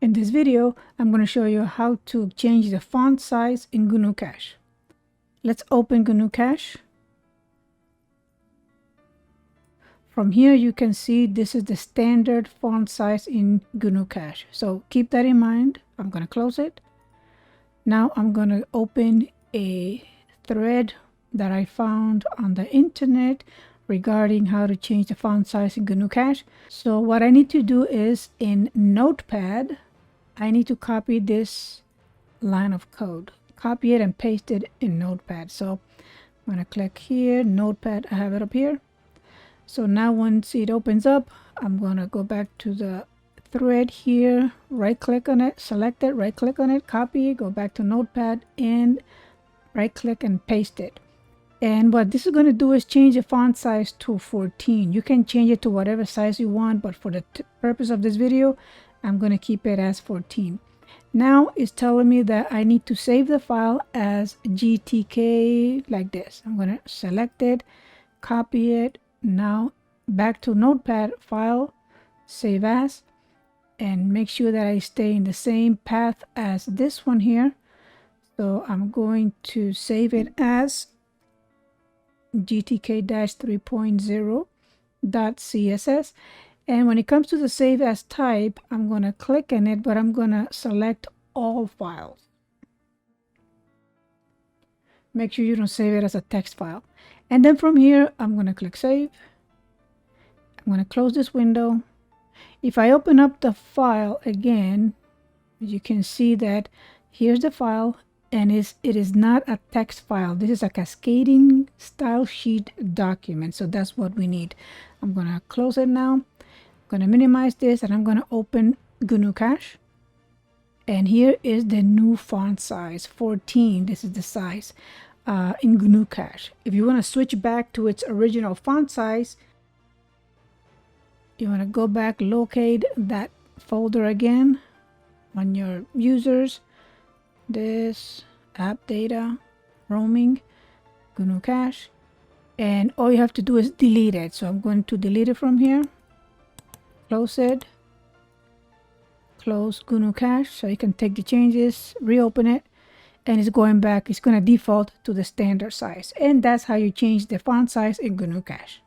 In this video, I'm going to show you how to change the font size in GNUCASH. Let's open GNUCASH. From here, you can see this is the standard font size in GNUCASH. So keep that in mind. I'm going to close it. Now I'm going to open a thread that I found on the internet regarding how to change the font size in GNUCASH. So what I need to do is in Notepad, I need to copy this line of code. Copy it and paste it in Notepad. So I'm going to click here, Notepad, I have it up here. So now once it opens up, I'm going to go back to the thread here, right click on it, select it, right click on it, copy, go back to Notepad and right click and paste it. And what this is going to do is change the font size to 14. You can change it to whatever size you want, but for the purpose of this video, I'm going to keep it as 14. Now it's telling me that I need to save the file as GTK like this. I'm going to select it, copy it. Now back to Notepad, file, save as, and make sure that I stay in the same path as this one here. So I'm going to save it as GTK-3.0.css. And when it comes to the save as type, I'm going to click on it, but I'm going to select all files. Make sure you don't save it as a text file. And then from here, I'm going to click save. I'm going to close this window. If I open up the file again, you can see that here's the file, and it is not a text file. This is a cascading style sheet document. So that's what we need. I'm going to close it now. I'm going to minimize this, and I'm going to open GNUCASH. And here is the new font size, 14. This is the size in GNUCASH. If you want to switch back to its original font size, you want to go back, locate that folder again on your users. This AppData, roaming, GNUCASH, and all you have to do is delete it. So I'm going to delete it from here. Close it. Close GNUCASH so you can take the changes, reopen it, and it's going back. It's going to default to the standard size. And that's how you change the font size in GNUCASH.